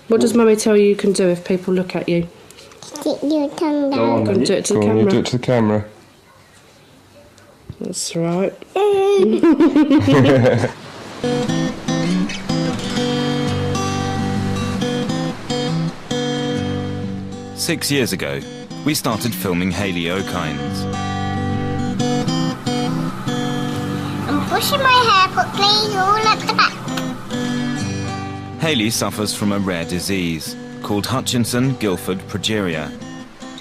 What does Mummy tell you can do if people look at you? Stick your tongue down. Go on, do it to the camera. Do it to the camera. That's right. 6 years ago, we started filming Hayley O'Kines. I'm pushing my hair quickly all up the back. Hayley suffers from a rare disease called Hutchinson-Gilford progeria,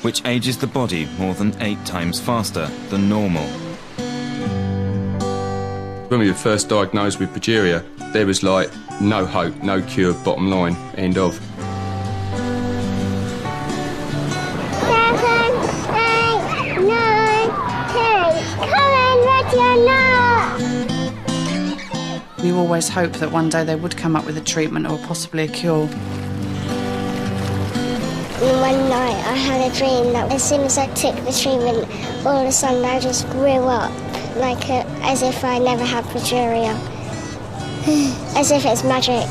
which ages the body more than 8 times faster than normal. When we were first diagnosed with progeria, there was like no hope, no cure, bottom line, end of. 7, 8, 9, 10. Come on, ready or not? You always hope that one day they would come up with a treatment or possibly a cure. One night I had a dream that as soon as I took the treatment, all of a sudden I just grew up, like as if I never had progeria. As if it's magic.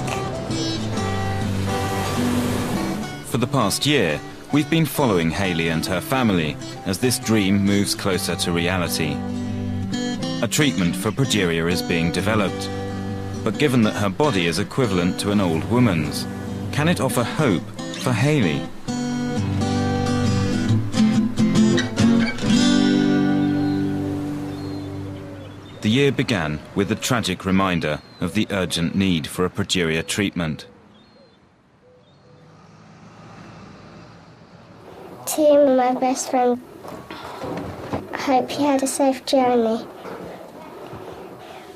For the past year, we've been following Hayley and her family as this dream moves closer to reality. A treatment for progeria is being developed. But given that her body is equivalent to an old woman's, can it offer hope for Hayley? The year began with a tragic reminder of the urgent need for a progeria treatment. To my best friend, I hope you had a safe journey.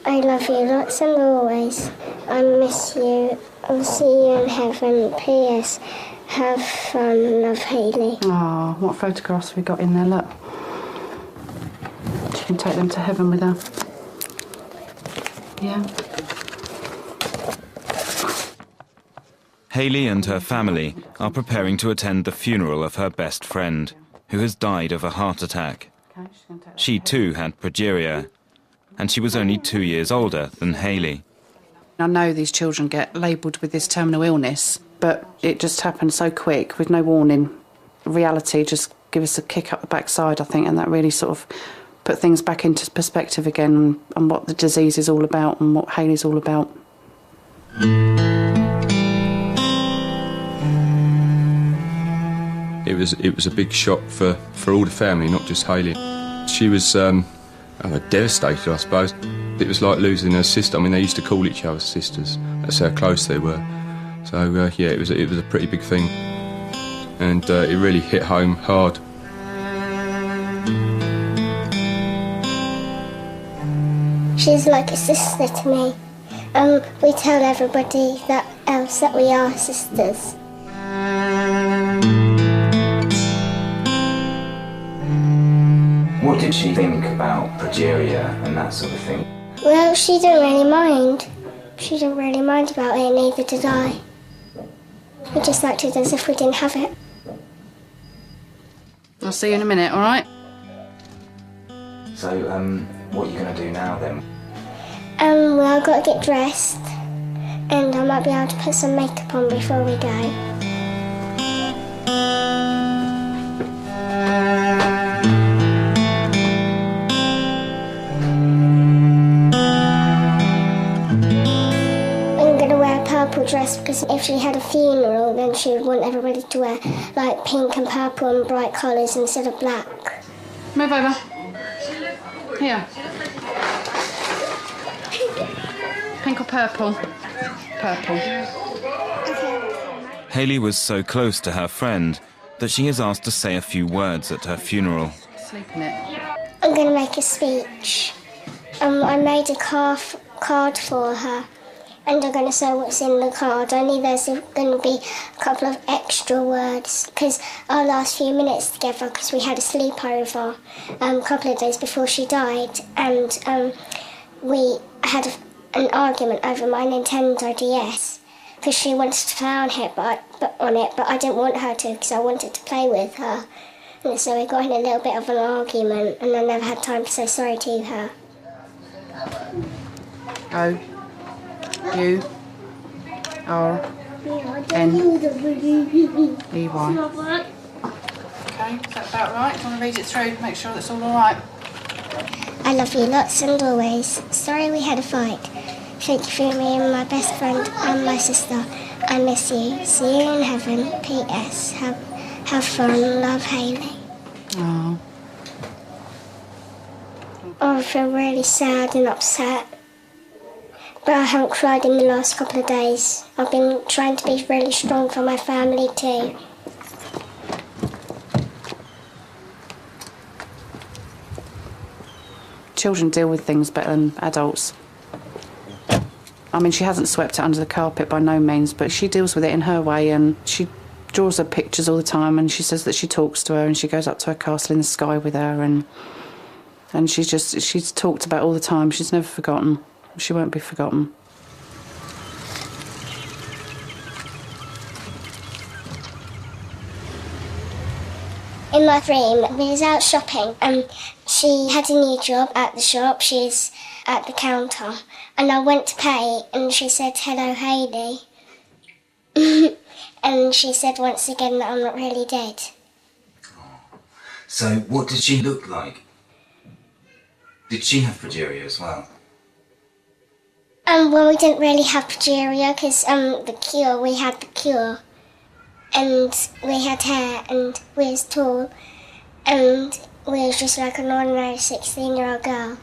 I love you lots and always. I miss you. I'll see you in heaven. P.S. Have fun, love, Hayley. Oh, what photographs have we got in there, look. She can take them to heaven with her. Yeah. Hayley and her family are preparing to attend the funeral of her best friend, who has died of a heart attack. She too had progeria, and she was only 2 years older than Hayley. I know these children get labelled with this terminal illness, but it just happened so quick with no warning. Reality just gave us a kick up the backside, I think, and that really sort of put things back into perspective again and what the disease is all about and what Hayley's all about. It was a big shock for all the family, not just Hayley. She was devastated, I suppose. It was like losing her sister. I mean, they used to call each other sisters. That's how close they were. So yeah, it was a pretty big thing, and it really hit home hard. She's like a sister to me. We tell everybody else that we are sisters. What did she think about progeria and that sort of thing? Well, she didn't really mind. She didn't really mind about it, neither did I. We just acted as if we didn't have it. I'll see you in a minute, all right? So, what are you going to do now then? Well, I've got to get dressed, and I might be able to put some makeup on before we go. Dress because if she had a funeral then she would want everybody to wear like pink and purple and bright colours instead of black. Move over. Here. Pink or purple? Purple. Okay. Hayley was so close to her friend that she is asked to say a few words at her funeral. Sleep in it. I'm going to make a speech. I made a card for her. And I'm going to say what's in the card, only there's going to be a couple of extra words, because our last few minutes together, because we had a sleepover a couple of days before she died, and we had an argument over my Nintendo DS, because she wanted to play on it, but I didn't want her to, because I wanted to play with her. And so we got in a little bit of an argument, and I never had time to say sorry to her. Go. You are N-E-Y. Okay, is that about right? Do you want to read it through, make sure that's all right? I love you lots and always. Sorry we had a fight. Thank you for being my best friend and my sister. I miss you. See you in heaven. P.S. Have fun. Love, Hayley. Oh. I feel really sad and upset. But I haven't cried in the last couple of days. I've been trying to be really strong for my family too. Children deal with things better than adults. I mean, she hasn't swept it under the carpet by no means, but she deals with it in her way, and she draws her pictures all the time, and she says that she talks to her, and she goes up to her castle in the sky with her, and she's talked about all the time. She's never forgotten. She won't be forgotten. In my dream, we was out shopping and she had a new job at the shop. She's at the counter. And I went to pay and she said, "Hello, Hayley." And she said once again that I'm not really dead. So what did she look like? Did she have progeria as well? Well, we didn't really have progeria because we had the cure. And we had hair and we was tall and we was just like an ordinary 16-year-old girl.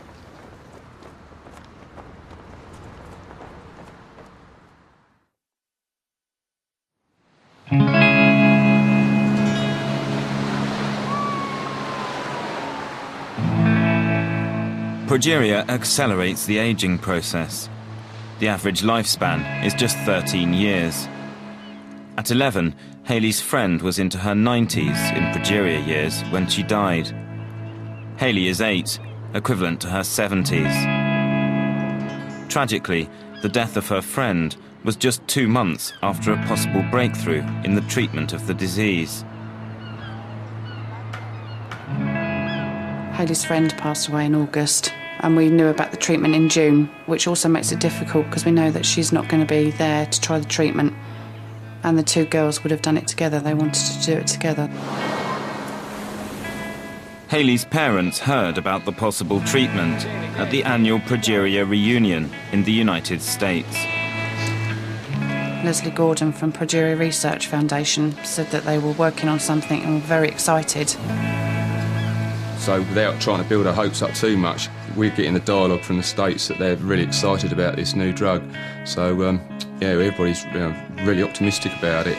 Progeria accelerates the aging process. The average lifespan is just 13 years. At 11, Hayley's friend was into her 90s in progeria years when she died. Hayley is 8, equivalent to her 70s. Tragically, the death of her friend was just 2 months after a possible breakthrough in the treatment of the disease. Hayley's friend passed away in August, and we knew about the treatment in June, which also makes it difficult because we know that she's not going to be there to try the treatment. And the two girls would have done it together. They wanted to do it together. Hayley's parents heard about the possible treatment at the annual progeria reunion in the United States. Leslie Gordon from Progeria Research Foundation said that they were working on something and were very excited. So without trying to build our hopes up too much, we're getting the dialogue from the States that they're really excited about this new drug. So yeah, everybody's really optimistic about it.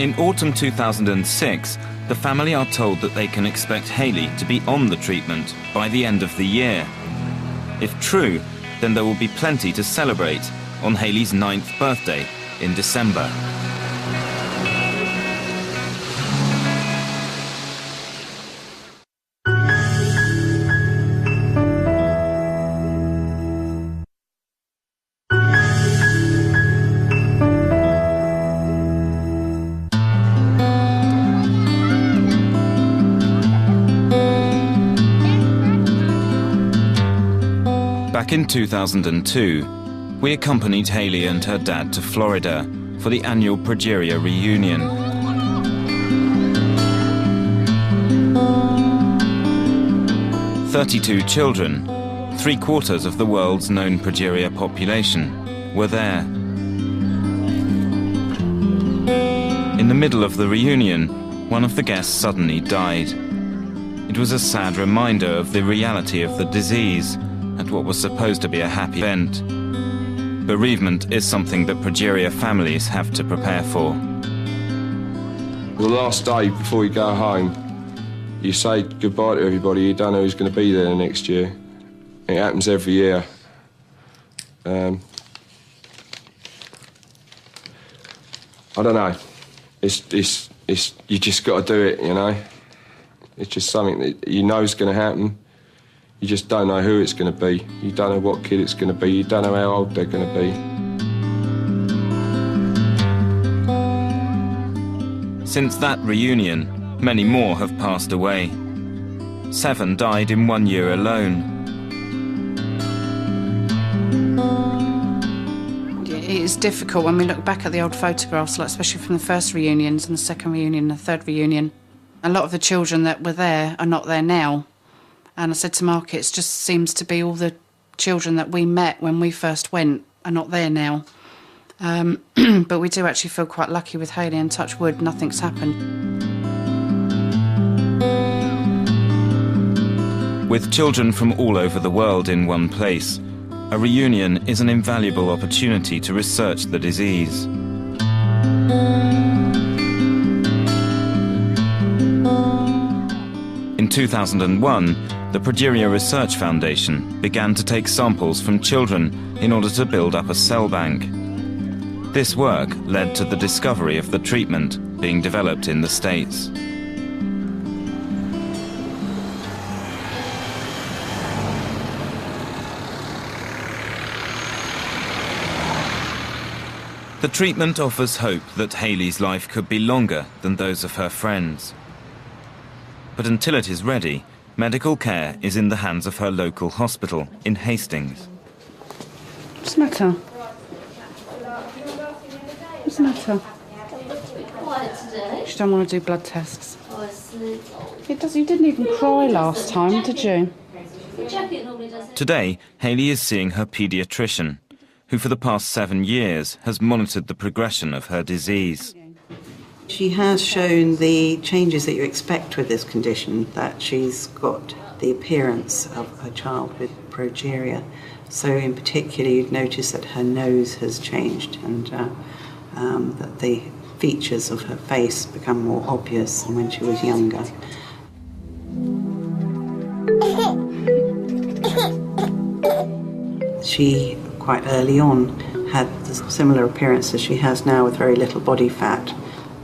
In autumn 2006, the family are told that they can expect Hayley to be on the treatment by the end of the year. If true, then there will be plenty to celebrate on Hayley's 9th birthday in December. Back in 2002, we accompanied Hayley and her dad to Florida for the annual Progeria reunion. "32 children, 3/4 of the world's known progeria population, were there. In the middle of the reunion, one of the guests suddenly died. It was a sad reminder of the reality of the disease at what was supposed to be a happy event. Bereavement is something that progeria families have to prepare for. The last day before you go home, you say goodbye to everybody. You don't know who's going to be there the next year. It happens every year. I don't know. It's you just got to do it, you know. It's just something that you know is going to happen. You just don't know who it's going to be. You don't know what kid it's going to be. You don't know how old they're going to be. Since that reunion, many more have passed away. 7 died in 1 year alone. It's difficult when we look back at the old photographs, like especially from the first reunions and the second reunion and the third reunion. A lot of the children that were there are not there now. And I said to Mark, it just seems to be all the children that we met when we first went are not there now. But we do actually feel quite lucky with Hayley, and touch wood, nothing's happened. With children from all over the world in one place, a reunion is an invaluable opportunity to research the disease. In 2001, the Progeria Research Foundation began to take samples from children in order to build up a cell bank. This work led to the discovery of the treatment being developed in the States. The treatment offers hope that Hayley's life could be longer than those of her friends. But until it is ready, medical care is in the hands of her local hospital in Hastings. What's the matter? What's the matter? She don't want to do blood tests. It does. You didn't even cry last time, did you? Today, Hayley is seeing her paediatrician, who for the past 7 years has monitored the progression of her disease. She has shown the changes that you expect with this condition, that she's got the appearance of a child with progeria. So in particular, you'd notice that her nose has changed, and that the features of her face become more obvious than when she was younger. She, quite early on, had the similar appearance as she has now, with very little body fat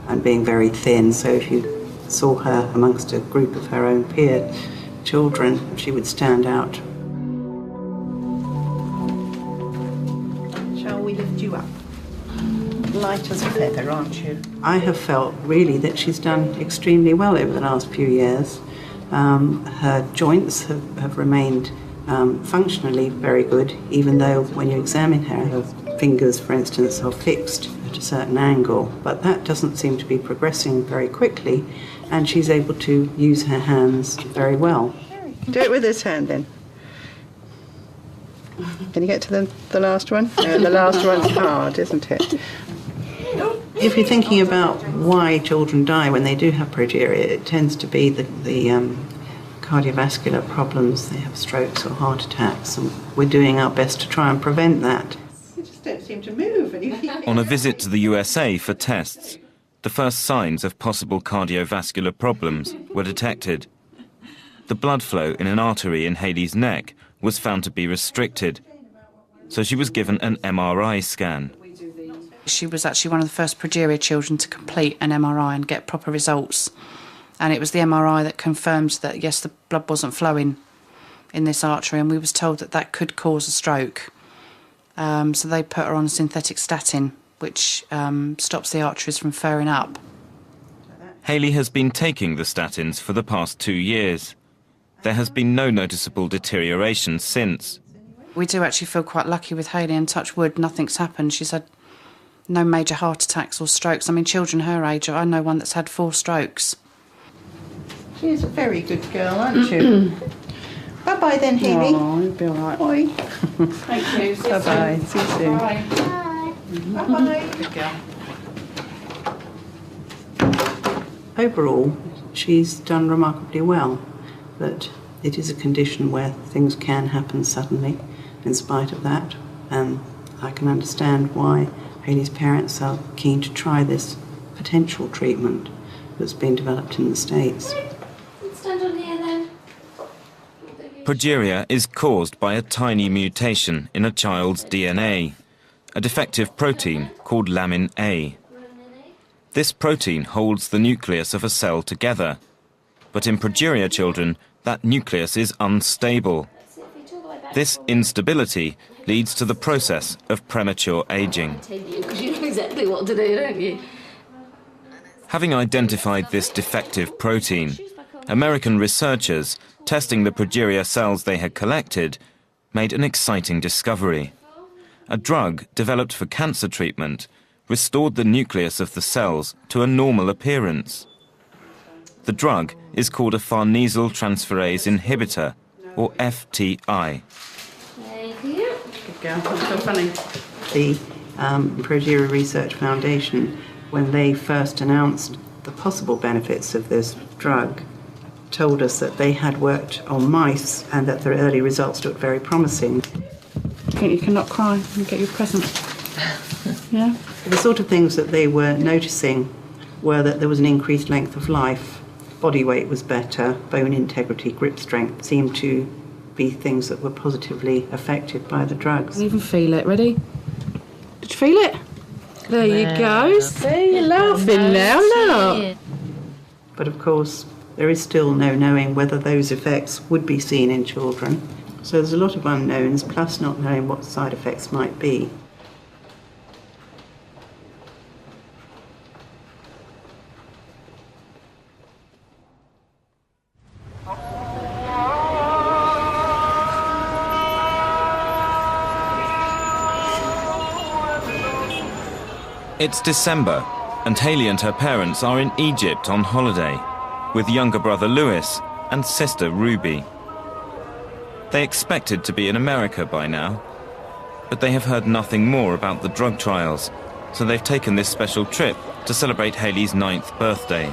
and being very thin. So if you saw her amongst a group of her own peer children, she would stand out. Shall we lift you up? Light as a feather, aren't you? I have felt really that she's done extremely well over the last few years. Her joints have remained functionally very good, even though when you examine her fingers, for instance, are fixed at a certain angle, but that doesn't seem to be progressing very quickly, and she's able to use her hands very well. Do it with this hand then. Can you get to the last one? No, the last one's hard, isn't it? If you're thinking about why children die when they do have progeria, it tends to be the cardiovascular problems. They have strokes or heart attacks, and we're doing our best to try and prevent that. You just don't seem to move. On a visit to the USA for tests, the first signs of possible cardiovascular problems were detected. The blood flow in an artery in Hayley's neck was found to be restricted, so she was given an MRI scan. She was actually one of the first progeria children to complete an MRI and get proper results. And it was the MRI that confirmed that, yes, the blood wasn't flowing in this artery, and we was told that that could cause a stroke. So they put her on a synthetic statin, which stops the arteries from furring up. Hayley has been taking the statins for the past 2 years. There has been no noticeable deterioration since. We do actually feel quite lucky with Hayley, and touch wood, nothing's happened. She's had no major heart attacks or strokes. I mean, children her age, I know one that's had 4 strokes. She's a very good girl, aren't you? Bye-bye then, Hayley. Oh, you'll be all right. Bye. Thank you. See you Bye-bye. soon. See you soon. Bye. Bye-bye. Good girl. Overall, she's done remarkably well, but it is a condition where things can happen suddenly in spite of that, and I can understand why Hayley's parents are keen to try this potential treatment that's been developed in the States. Stand on here then. Progeria is caused by a tiny mutation in a child's DNA, a defective protein called lamin A. This protein holds the nucleus of a cell together, but in progeria children, that nucleus is unstable. This instability leads to the process of premature aging. Because you know exactly what to do, don't you? Having identified this defective protein, American researchers, testing the progeria cells they had collected, made an exciting discovery. a drug developed for cancer treatment restored the nucleus of the cells to a normal appearance. The drug is called a farnesyl transferase inhibitor, or FTI. Thank you. Good girl, that's so funny. The Progeria Research Foundation, when they first announced the possible benefits of this drug, told us that they had worked on mice and that their early results looked very promising. I think you cannot cry and get your present. Yeah? The sort of things that they were noticing were that there was an increased length of life, body weight was better, bone integrity, grip strength seemed to be things that were positively affected by the drugs. You even feel it. Ready? Did you feel it? There you go. See, you're laughing now, look. But of course, there is still no knowing whether those effects would be seen in children. So there's a lot of unknowns, plus not knowing what side effects might be. It's December, and Hayley and her parents are in Egypt on holiday, with younger brother Lewis and sister Ruby. They expected to be in America by now, but they have heard nothing more about the drug trials, so they've taken this special trip to celebrate Hayley's 9th birthday.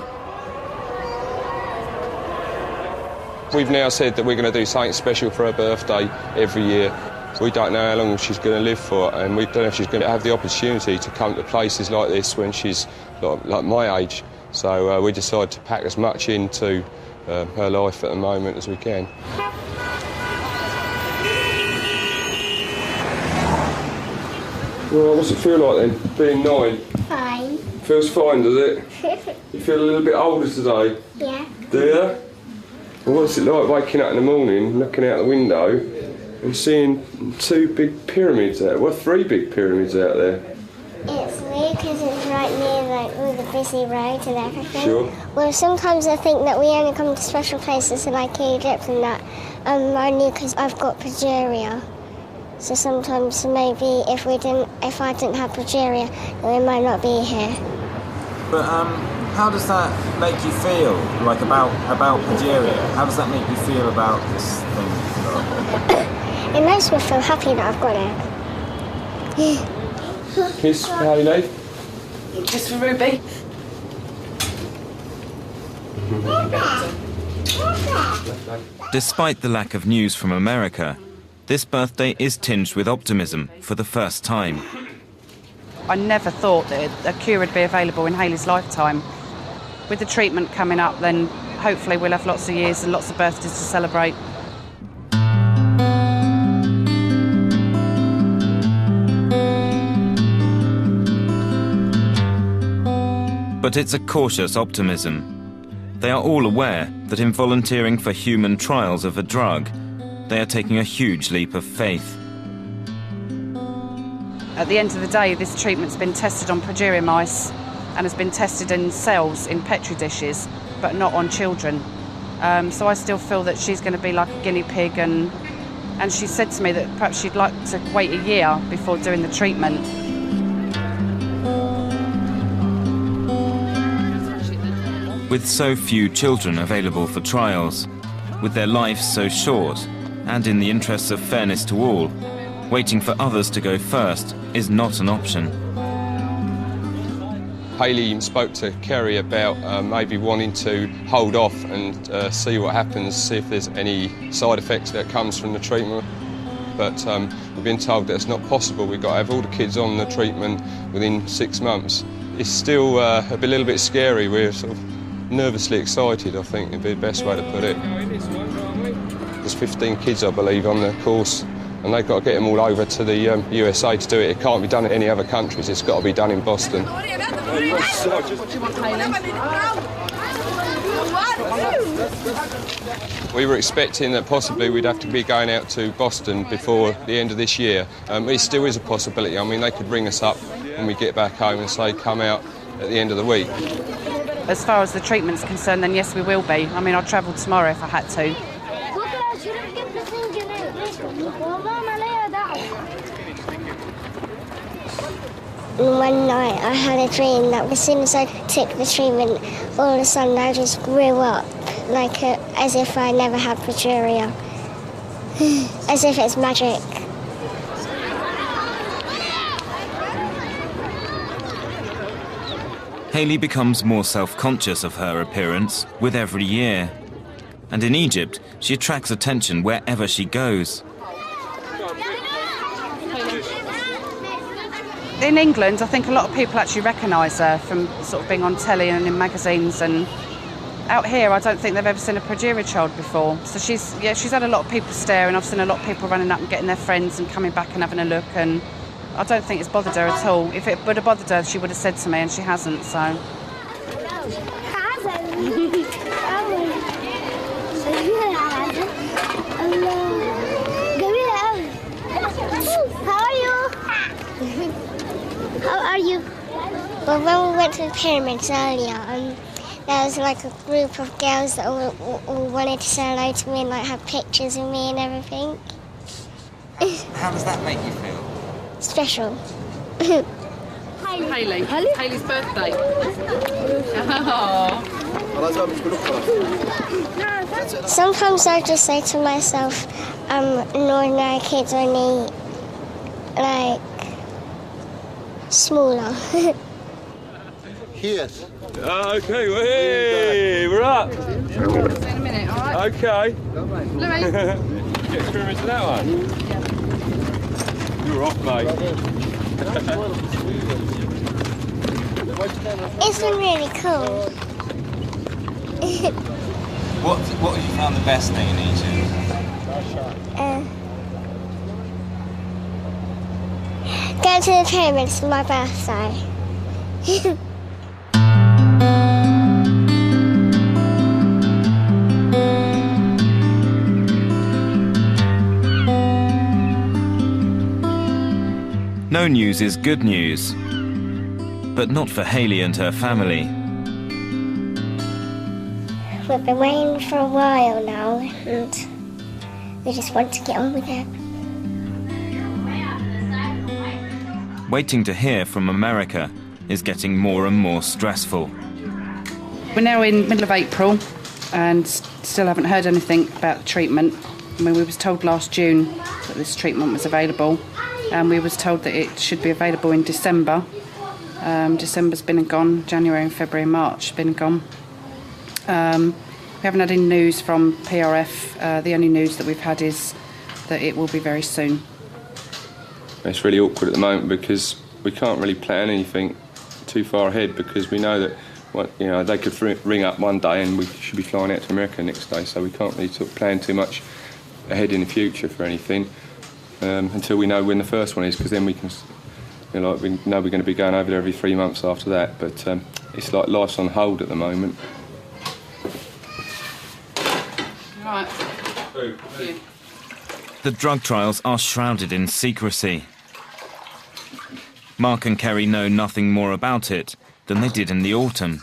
We've now said that we're going to do something special for her birthday every year. We don't know how long she's going to live for, and we don't know if she's going to have the opportunity to come to places like this when she's like my age. So we decided to pack as much into her life at the moment as we can. Well, what's it feel like then, being 9? Fine. Feels fine, does it? You feel a little bit older today? Yeah. Do you? Well, what's it like waking up in the morning, looking out the window and seeing 2 big pyramids out, well, 3 big pyramids out there? It's weird because it's right near like all the busy roads and everything. Sure. Well, sometimes I think that we only come to special places like Egypt and that only because I've got progeria. So sometimes maybe if I didn't have progeria, then we might not be here. But how does that make you feel, like about progeria? How does that make you feel about this thing? It makes me feel happy that I've got it. Kiss for Hayley. Kiss for Ruby. Despite the lack of news from America, this birthday is tinged with optimism for the first time. I never thought that a cure would be available in Hayley's lifetime. With the treatment coming up, then hopefully we'll have lots of years and lots of birthdays to celebrate. But it's a cautious optimism. They are all aware that in volunteering for human trials of a drug, they are taking a huge leap of faith. At the end of the day, this treatment's been tested on progeria mice and has been tested in cells in petri dishes, but not on children. So I still feel that she's going to be like a guinea pig, and she said to me that perhaps she'd like to wait a year before doing the treatment. With so few children available for trials, with their lives so short, and in the interests of fairness to all, waiting for others to go first is not an option. Hayley spoke to Kerry about maybe wanting to hold off and see what happens, see if there's any side effects that comes from the treatment. But we've been told that it's not possible. We've got to have all the kids on the treatment within 6 months. It's still a little bit scary. We're sort of nervously excited, I think, would be the best way to put it. There's 15 kids, I believe, on the course, and they've got to get them all over to the USA to do it. It can't be done in any other countries. It's got to be done in Boston. We were expecting that possibly we'd have to be going out to Boston before the end of this year. It still is a possibility. I mean, they could ring us up when we get back home and say, come out at the end of the week. As far as the treatment's concerned, then yes, we will be. I mean, I'll travel tomorrow if I had to. And one night I had a dream that as soon as I took the treatment, all of a sudden I just grew up, as if I never had progeria. As if it's magic. Hayley becomes more self-conscious of her appearance with every year. And in Egypt, she attracts attention wherever she goes. In England, I think a lot of people actually recognise her from sort of being on telly and in magazines, and out here I don't think they've ever seen a progeria child before. So she's had a lot of people staring. I've seen a lot of people running up and getting their friends and coming back and having a look, and I don't think it's bothered her at all. If it would have bothered her, she would have said to me, and she hasn't, so... How are you? Well, when we went to the pyramids earlier, there was a group of girls that all wanted to say hello to me and have pictures of me and everything. How does that make you feel? Special. Hayley. Hayley's birthday. Sometimes I just say to myself, ordinary kids only, smaller. Yes. Okay, hey, we're up. See you in a minute, all right? Okay. Louis. Get experience of that one. You're off, mate. It's been really cool. What have you found the best thing in Egypt? Going to the pyramids for my birthday. No news is good news, but not for Hayley and her family. We've been waiting for a while now, and we just want to get on with it. Waiting to hear from America is getting more and more stressful. We're now in middle of April and still haven't heard anything about the treatment. I mean, we was told last June that this treatment was available, and we was told that it should be available in December. December's been and gone, January and February and March been and gone. We haven't had any news from PRF. The only news that we've had is that it will be very soon. It's really awkward at the moment because we can't really plan anything too far ahead, because we know that they could ring up one day and we should be flying out to America next day, so we can't really plan too much ahead in the future for anything until we know when the first one is, because then we can, we know we're going to be going over there every 3 months after that. But it's like life's on hold at the moment. Right. The drug trials are shrouded in secrecy. Mark and Kerry know nothing more about it than they did in the autumn.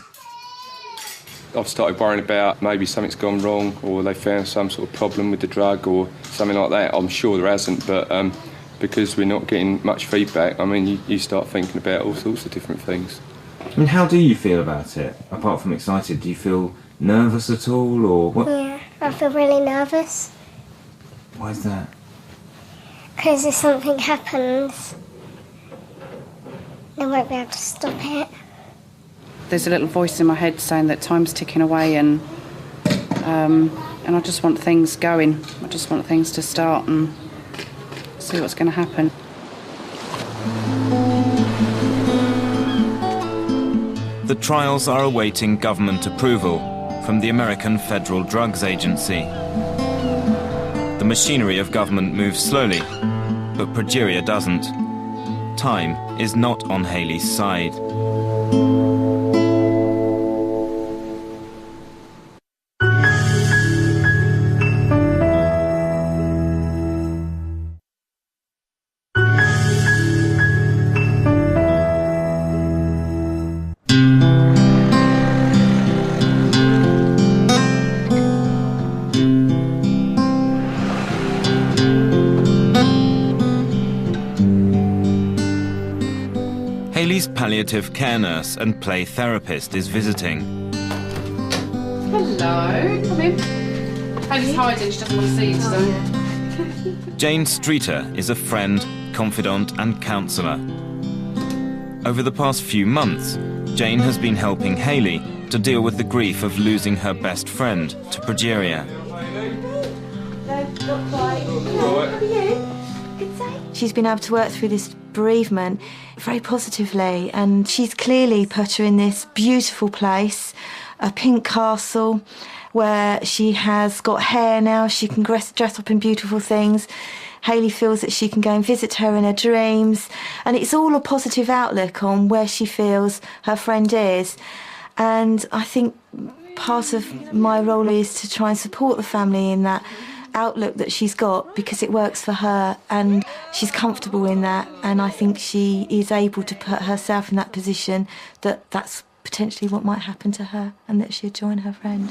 I've started worrying about maybe something's gone wrong, or they found some sort of problem with the drug or something like that. I'm sure there hasn't, but because we're not getting much feedback, I mean, you start thinking about all sorts of different things. I mean, how do you feel about it, apart from excited? Do you feel nervous at all, or what? Yeah, I feel really nervous. Why is that? Because if something happens, I won't be able to stop it. There's a little voice in my head saying that time's ticking away, and I just want things going. I just want things to start and see what's going to happen. The trials are awaiting government approval from the American Federal Drugs Agency. The machinery of government moves slowly, but progeria doesn't. Time is not on Hayley's side. Hayley's palliative care nurse and play therapist is visiting. Hello, come in. Hayley's hiding, she doesn't want to see you today. Jane Streeter is a friend, confidant and counsellor. Over the past few months, Jane has been helping Hayley to deal with the grief of losing her best friend to progeria. She's been able to work through this bereavement very positively, and she's clearly put her in this beautiful place, a pink castle, where she has got hair now, she can dress up in beautiful things. Hayley feels that she can go and visit her in her dreams, and it's all a positive outlook on where she feels her friend is. And I think part of my role is to try and support the family in that outlook that she's got, because it works for her and she's comfortable in that, and I think she is able to put herself in that position that that's potentially what might happen to her and that she'd join her friend.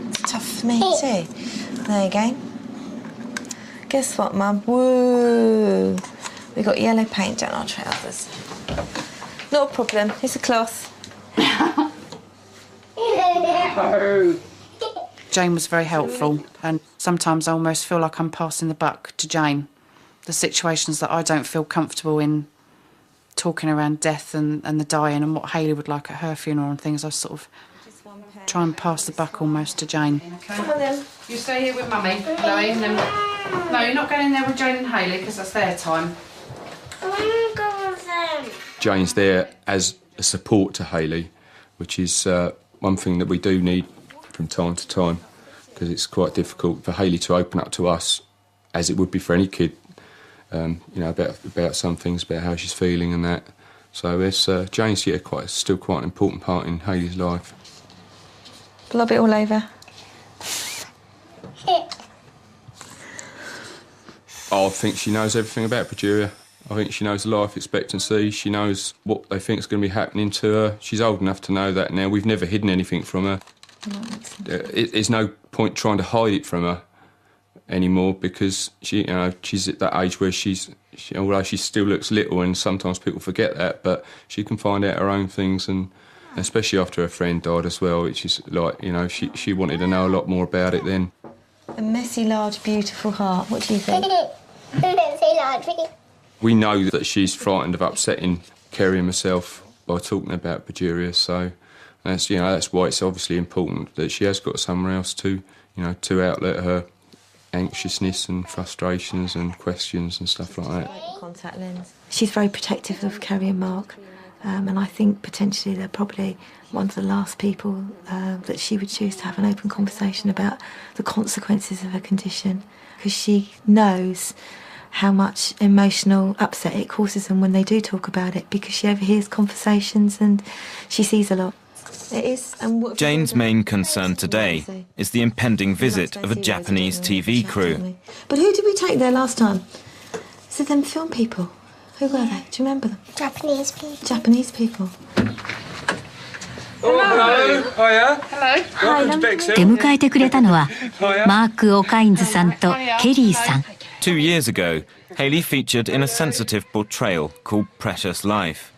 It's tough for me too. There you go. Guess what, Mum? Woo! We got yellow paint down our trousers. Not a problem. It's a cloth. Jane was very helpful, and sometimes I almost feel like I'm passing the buck to Jane. The situations that I don't feel comfortable in, talking around death and the dying and what Hayley would like at her funeral and things, I sort of try and pass the buck almost to Jane. Okay. Come on then. You stay here with Mummy, Chloe, and then... No, you're not going in there with Jane and Hayley because that's their time. I want to go with them. Jane's there as a support to Hayley, which is one thing that we do need from time to time, because it's quite difficult for Hayley to open up to us, as it would be for any kid, you know, about some things, about how she's feeling and that. So it's Jane's still quite an important part in Hayley's life. Blob it all over. I think she knows everything about progeria. I think she knows the life expectancy. She knows what they think is going to be happening to her. She's old enough to know that now. We've never hidden anything from her. There's no point trying to hide it from her anymore, because she's at that age where although she still looks little, and sometimes people forget that, but she can find out her own things, and especially after her friend died as well, which is like, you know, she wanted to know a lot more about it then. A messy, large, beautiful heart. What do you think? We know that she's frightened of upsetting Kerry and myself by talking about progeria, so that's why it's obviously important that she has got somewhere else to outlet her anxiousness and frustrations and questions and stuff like that. Contact lens. She's very protective of Kerry and Mark, and I think potentially they're probably one of the last people that she would choose to have an open conversation about the consequences of her condition, because she knows how much emotional upset it causes them when they do talk about it, because she overhears conversations and she sees a lot. It is. And Jane's main concern today is the impending visit of a Japanese TV crew. But who did we take there last time? Is it them film people? Who were they? Do you remember them? Japanese people. Japanese people. Oh, hello. Hiya. Hello. Welcome to Bexhill. 出迎えてくれたのはマーク・オカインズさんとケリーさん。 2 years ago, Hayley featured in a sensitive portrayal called Precious Life.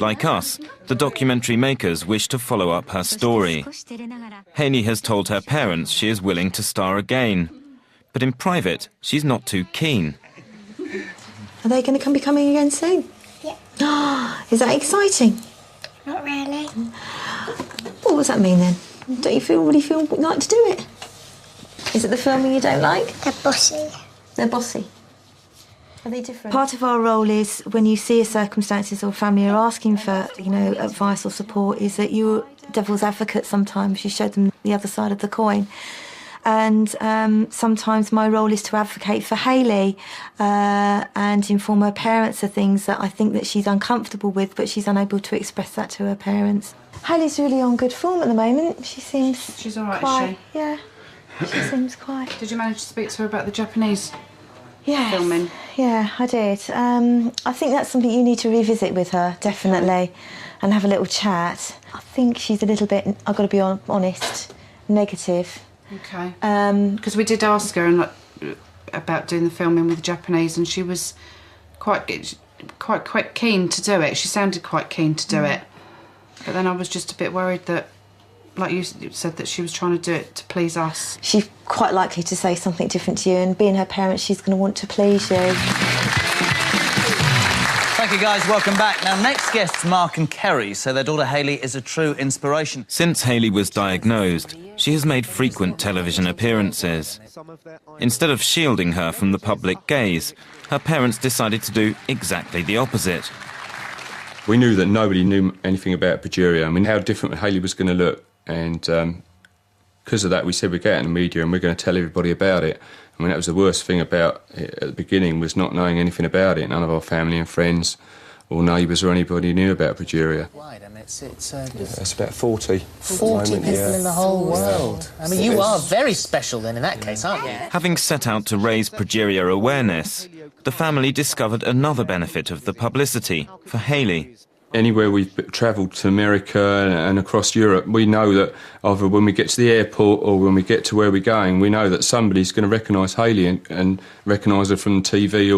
Like us, the documentary makers wish to follow up her story. Hayley has told her parents she is willing to star again, but in private, she's not too keen. Are they going to be coming again soon? Yeah. Is that exciting? Not really. What does that mean then? Don't you really feel like to do it? Is it the filming you don't like? They're bossy. They're bossy. Are they different? Part of our role is, when you see a circumstances or family are asking for, advice or support, is that you're devil's advocate sometimes. You show them the other side of the coin. And sometimes my role is to advocate for Hayley and inform her parents of things that I think that she's uncomfortable with, but she's unable to express that to her parents. Hayley's really on good form at the moment. She seems She's all right, quite, is she? Yeah, she seems quite... Did you manage to speak to her about the Japanese Yes. filming? Yeah, I did. I think that's something you need to revisit with her, definitely, and have a little chat. I think she's a little bit, I've got to be honest, negative. Okay. Because we did ask her about doing the filming with the Japanese, and she was quite... quite keen to do it. She sounded quite keen to do it. But then I was just a bit worried that, like you said, that she was trying to do it to please us. She's quite likely to say something different to you, and being her parent, she's going to want to please you. Thank you, guys. Welcome back. Now, next guests, Mark and Kerry, say their daughter Hayley is a true inspiration. Since Hayley was diagnosed, she has made frequent television appearances. Instead of shielding her from the public gaze, her parents decided to do exactly the opposite. We knew that nobody knew anything about progeria. I mean, how different Hayley was going to look. And because of that, we said we'd get out in the media and we're going to tell everybody about it. I mean, that was the worst thing about it at the beginning, was not knowing anything about it. None of our family and friends or neighbours or anybody knew about progeria. It's about 40. 40 people in the whole world. I mean, you are very special then in that case, aren't you? Having set out to raise progeria awareness, the family discovered another benefit of the publicity for Hayley. Anywhere we've travelled to America and across Europe, we know that either when we get to the airport or when we get to where we're going, we know that somebody's going to recognise Hayley and recognise her from TV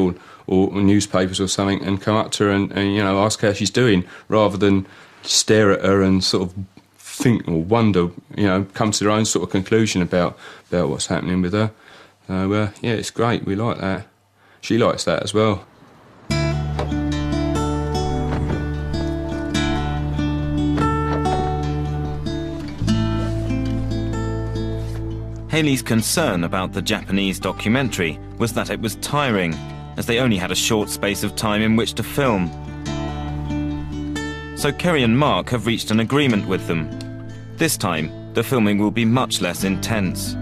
or newspapers or something and come up to her and you know, ask how she's doing, rather than stare at her and sort of think or wonder, you know, come to their own sort of conclusion about what's happening with her. So, yeah, it's great. We like that. She likes that as well. Hayley's concern about the Japanese documentary was that it was tiring, as they only had a short space of time in which to film. So Kerry and Mark have reached an agreement with them. This time, the filming will be much less intense.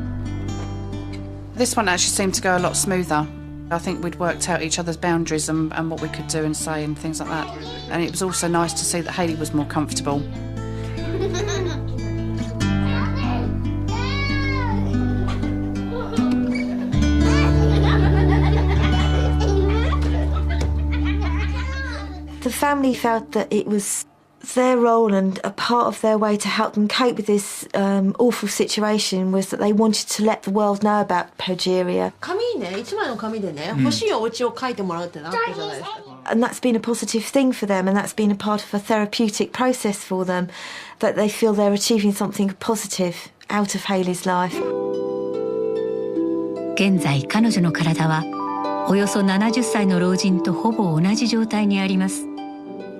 This one actually seemed to go a lot smoother. I think we'd worked out each other's boundaries and what we could do and say and things like that. And it was also nice to see that Hayley was more comfortable. The family felt that it was their role and a part of their way to help them cope with this awful situation was that they wanted to let the world know about progeria. And that's been a positive thing for them, and that's been a part of a therapeutic process for them, that they feel they're achieving something positive out of Hayley's life. 現在彼女の体はおよそ70歳の老人とほぼ同じ状態にあります。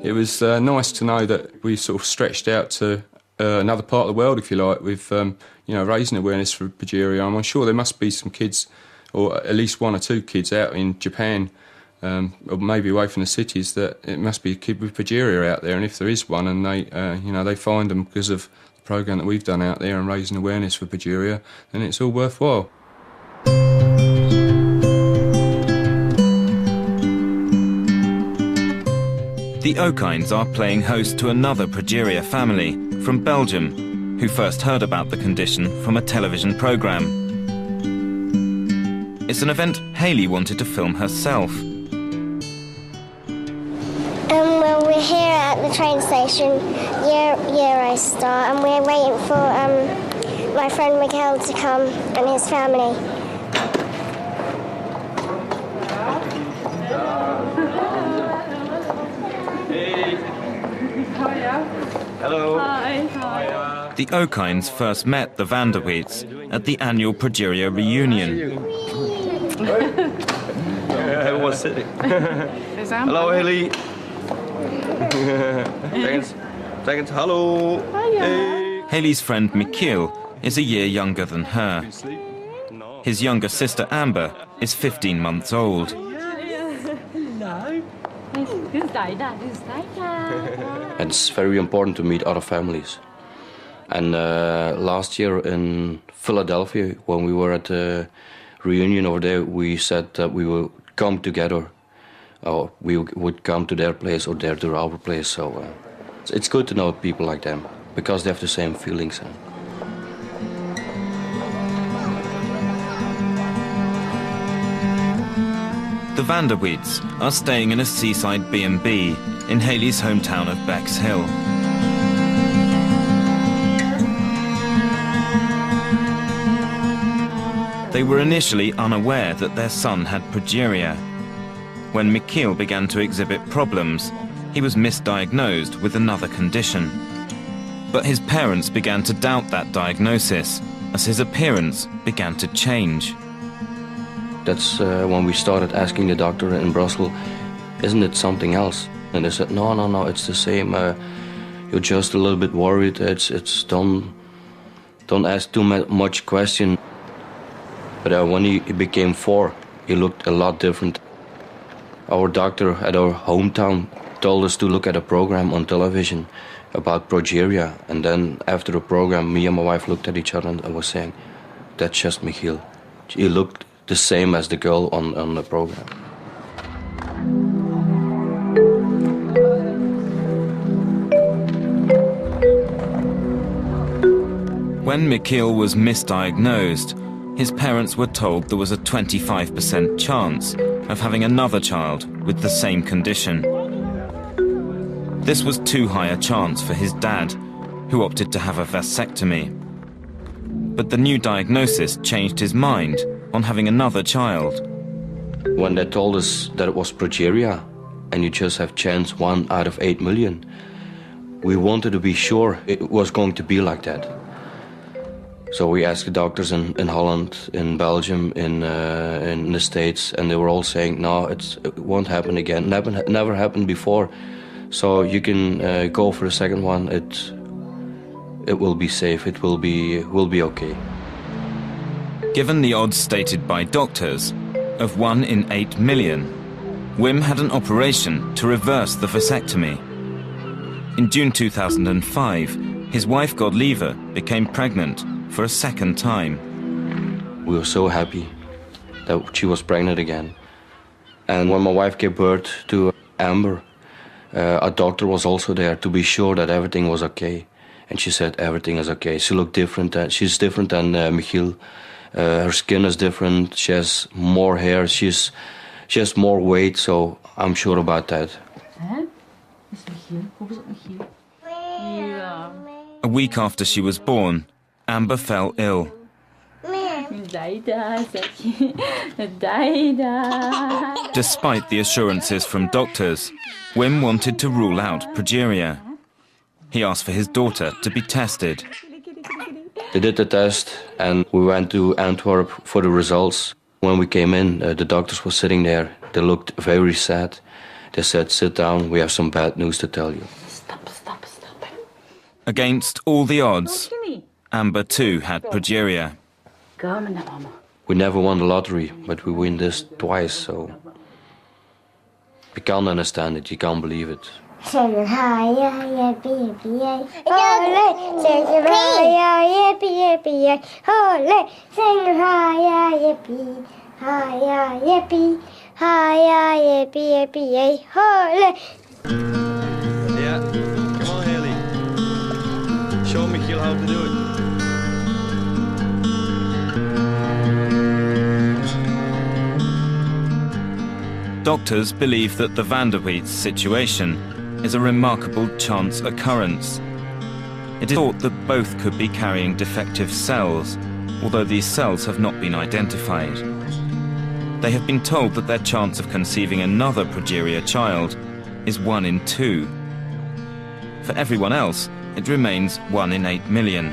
It was nice to know that we sort of stretched out to another part of the world, if you like, with you know, raising awareness for progeria. I'm sure there must be some kids, or at least one or two kids out in Japan, or maybe away from the cities, that it must be a kid with progeria out there. And if there is one, and they you know, they find them because of the programme that we've done out there and raising awareness for progeria, then it's all worthwhile. The Okines are playing host to another progeria family from Belgium, who first heard about the condition from a television programme. It's an event Hayley wanted to film herself. Well, we're here at the train station, Eurostar, and we're waiting for my friend Miguel to come and his family. Hello. Hi. The Okines first met the Vanderweets at the annual progeria reunion. Everyone's sitting. Hello, Hayley. Thanks. Hello. Hey. Hayley's friend Mikhail is a year younger than her. His younger sister Amber is 15 months old. It's very important to meet other families. And last year in Philadelphia, when we were at the reunion over there, we said that we would come together. Or we would come to their place or they're to our place. So it's good to know people like them, because they have the same feelings. The Vanderweets are staying in a seaside B&B in Hayley's hometown of Bexhill. They were initially unaware that their son had progeria. When Michiel began to exhibit problems, he was misdiagnosed with another condition. But his parents began to doubt that diagnosis as his appearance began to change. That's when we started asking the doctor in Brussels, isn't it something else? And they said, no, it's the same. You're just a little bit worried. It's don't ask too much question. But when he became 4, he looked a lot different. Our doctor at our hometown told us to look at a program on television about progeria. And then after the program, me and my wife looked at each other and I was saying, that's just Michiel. He looked the same as the girl on the program. When Michiel was misdiagnosed, his parents were told there was a 25% chance of having another child with the same condition. This was too high a chance for his dad, who opted to have a vasectomy. But the new diagnosis changed his mind on having another child. When they told us that it was progeria, and you just have chance 1 out of 8 million, we wanted to be sure it was going to be like that. So we asked the doctors in Holland, in Belgium, in the States, and they were all saying, no, it won't happen again. Never happened before. So you can go for the second one. It will be safe. It will be okay. Given the odds stated by doctors of 1 in 8 million, Wim had an operation to reverse the vasectomy. In June 2005, his wife Godlieve became pregnant for a second time. We were so happy that she was pregnant again. And when my wife gave birth to Amber, a doctor was also there to be sure that everything was okay. And she said everything is okay. She looked different. She's different than Michiel. Her skin is different. She has more hair. She has more weight. So I'm sure about that. A week after she was born, Amber fell ill. Despite the assurances from doctors, Wim wanted to rule out progeria. He asked for his daughter to be tested. They did the test and we went to Antwerp for the results. When we came in, the doctors were sitting there. They looked very sad. They said, sit down, we have some bad news to tell you. Stop. Against all the odds, Amber too had progeria. We never won the lottery, but we win this twice, so we can't understand it, you can't believe it. Sing higher, yippee, yippee, holy. Sing higher, yippee, yippee, holy. Sing higher, yippee, higher, yippee, yippee, holy. Yeah, come on, Hayley. Show Michiel how to do it. Doctors believe that the Vanderweets situation is a remarkable chance occurrence. It is thought that both could be carrying defective cells, although these cells have not been identified. They have been told that their chance of conceiving another progeria child is 1 in 2. For everyone else, it remains 1 in 8 million.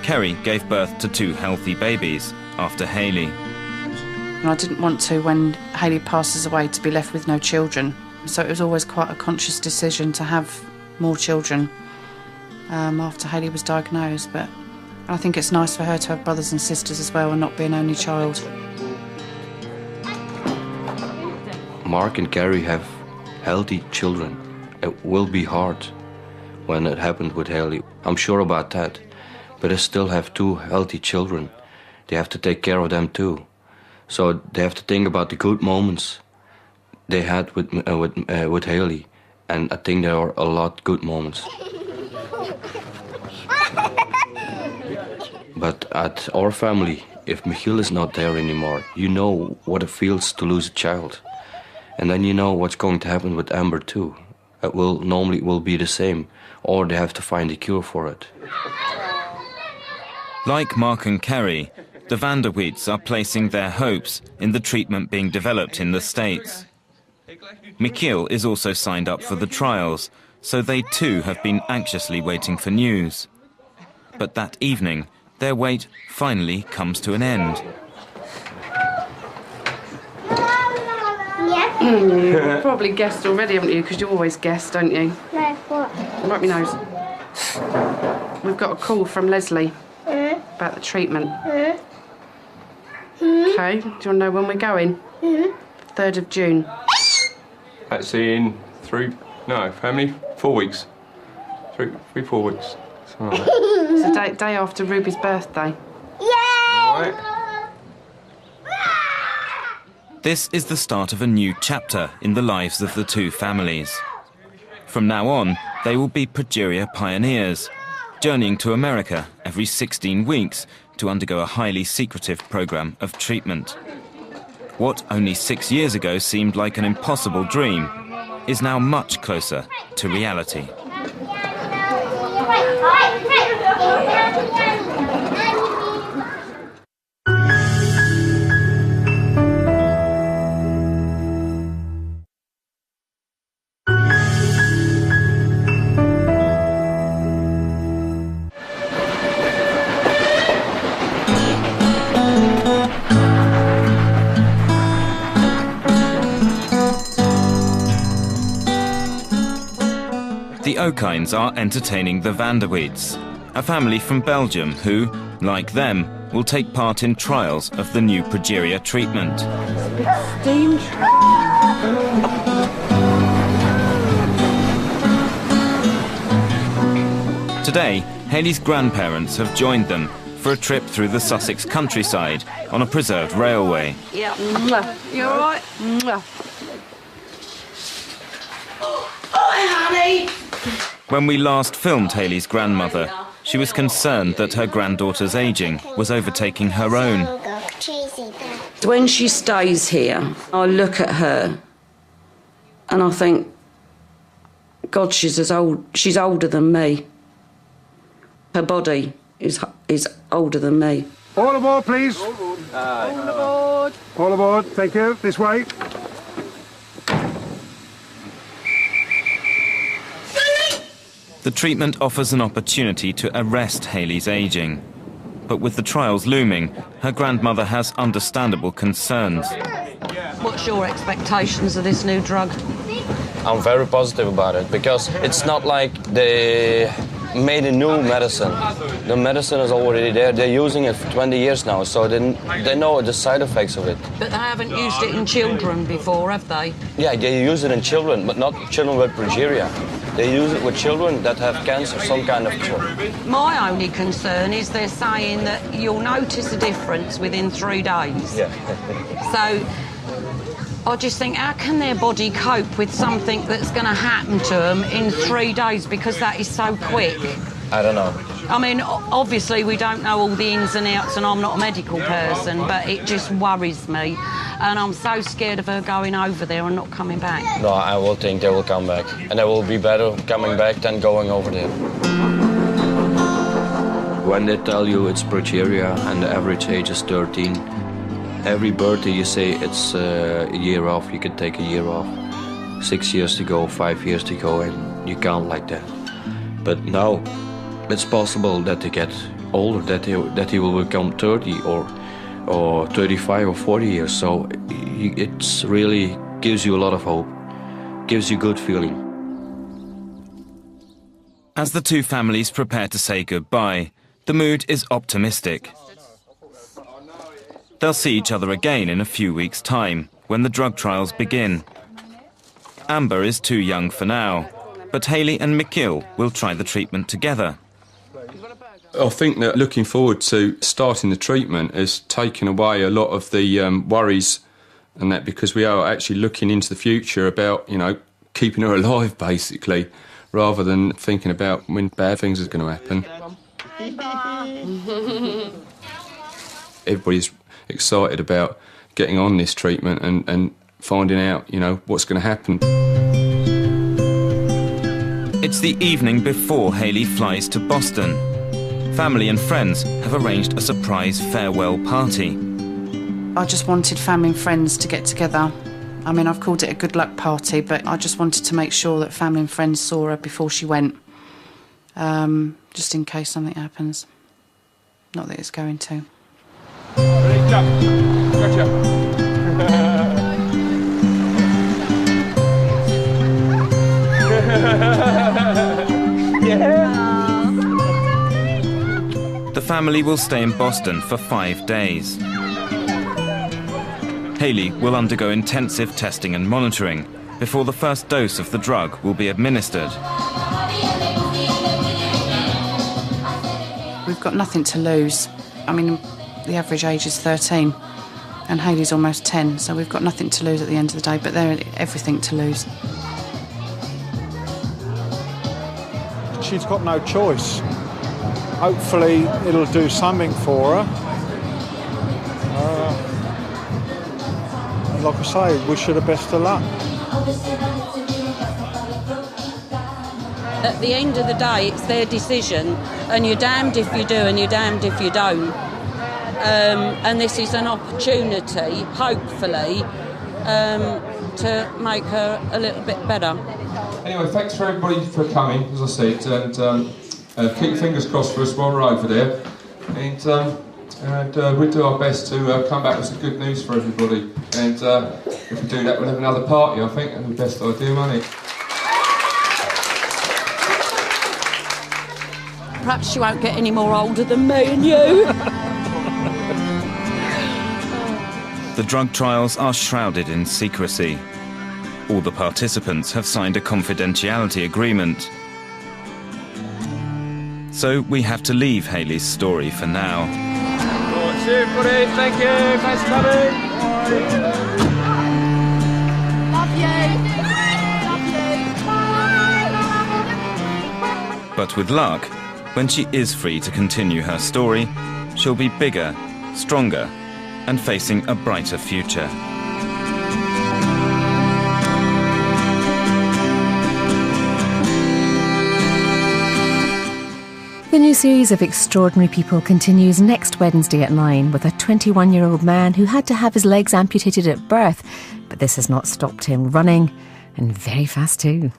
Kerry gave birth to 2 healthy babies after Hayley. And I didn't want to, when Hayley passes away, to be left with no children. So it was always quite a conscious decision to have more children after Hayley was diagnosed. But I think it's nice for her to have brothers and sisters as well and not be an only child. Mark and Carrie have healthy children. It will be hard when it happened with Hayley. I'm sure about that. But they still have 2 healthy children. They have to take care of them too. So they have to think about the good moments they had with Hayley, and I think there are a lot good moments. But at our family, if Michiel is not there anymore, you know what it feels to lose a child, and then you know what's going to happen with Amber too. It will normally be the same, or they have to find a cure for it. Like Mark and Kerry, the Vanderweets are placing their hopes in the treatment being developed in the States. Mikil is also signed up for the trials, so they too have been anxiously waiting for news. But that evening, their wait finally comes to an end. You've probably guessed already, haven't you? Because you always guess, don't you? No, what? Wipe my nose. We've got a call from Leslie about the treatment. Okay, do you want to know when we're going? 3rd of June. That's in how many? 4 weeks. 4 weeks. It's the day after Ruby's birthday. Yay! This is the start of a new chapter in the lives of the two families. From now on, they will be progeria pioneers, journeying to America every 16 weeks to undergo a highly secretive program of treatment. What only 6 years ago seemed like an impossible dream is now much closer to reality. The Okines are entertaining the Vanderweets, a family from Belgium who, like them, will take part in trials of the new progeria treatment. Steam. Today, Hayley's grandparents have joined them for a trip through the Sussex countryside on a preserved railway. Yeah. You all right? Hi, honey. When we last filmed Hayley's grandmother, she was concerned that her granddaughter's ageing was overtaking her own. When she stays here, I look at her and I think, God, she's older than me. Her body is older than me. All aboard, please. All aboard. All aboard. Thank you. This way. The treatment offers an opportunity to arrest Hayley's ageing. But with the trials looming, her grandmother has understandable concerns. What's your expectations of this new drug? I'm very positive about it because it's not like they made a new medicine. The medicine is already there. They're using it for 20 years now, so they know the side effects of it. But they haven't used it in children before, have they? Yeah, they use it in children, but not children with progeria. They use it with children that have cancer, some kind of cure. My only concern is they're saying that you'll notice a difference within 3 days. Yeah. So I just think, how can their body cope with something that's going to happen to them in 3 days, because that is so quick? I don't know. I mean, obviously we don't know all the ins and outs, and I'm not a medical person, but it just worries me. And I'm so scared of her going over there and not coming back. No, I will think they will come back. And they will be better coming back than going over there. When they tell you it's progeria and the average age is 13, every birthday you say it's a year off, you can take a year off. 6 years to go, 5 years to go, and you can't like that. But now it's possible that they get older, that he will become 30 or 35 or 40 years. So it's really gives you a lot of hope, gives you good feeling. As the two families prepare to say goodbye, the mood is optimistic. They'll see each other again in a few weeks' time, when the drug trials begin. Amber is too young for now, but Hayley and Mikil will try the treatment together. I think that looking forward to starting the treatment has taken away a lot of the worries and that, because we are actually looking into the future about, keeping her alive, basically, rather than thinking about when bad things are going to happen. Everybody's excited about getting on this treatment and finding out, what's going to happen. It's the evening before Hayley flies to Boston. Family and friends have arranged a surprise farewell party. I just wanted family and friends to get together I mean, I've called it a good luck party, but I just wanted to make sure that family and friends saw her before she went, just in case something happens. Not that it's going to. Ready, jump. Gotcha. The family will stay in Boston for 5 days. Hayley will undergo intensive testing and monitoring before the first dose of the drug will be administered. We've got nothing to lose. I mean, the average age is 13 and Hayley's almost 10, so we've got nothing to lose at the end of the day, but they're everything to lose. She's got no choice. Hopefully it'll do something for her. And like I say, wish her the best of luck. At the end of the day, it's their decision, and you're damned if you do and you're damned if you don't. And this is an opportunity, hopefully, to make her a little bit better. Anyway, thanks for everybody for coming, as I said, and keep your fingers crossed for us while we're over there, and we'll do our best to come back with some good news for everybody, and if we do that, we'll have another party, I think. That'd be the best idea, won't it? Perhaps she won't get any more older than me and you. The drug trials are shrouded in secrecy. All the participants have signed a confidentiality agreement. So we have to leave Hayley's story for now. See you, everybody. Thank you. Thanks for coming. Love you. But with luck, when she is free to continue her story, she'll be bigger, stronger, and facing a brighter future. The new series of Extraordinary People continues next Wednesday at 9 with a 21-year-old man who had to have his legs amputated at birth, but this has not stopped him running, and very fast too.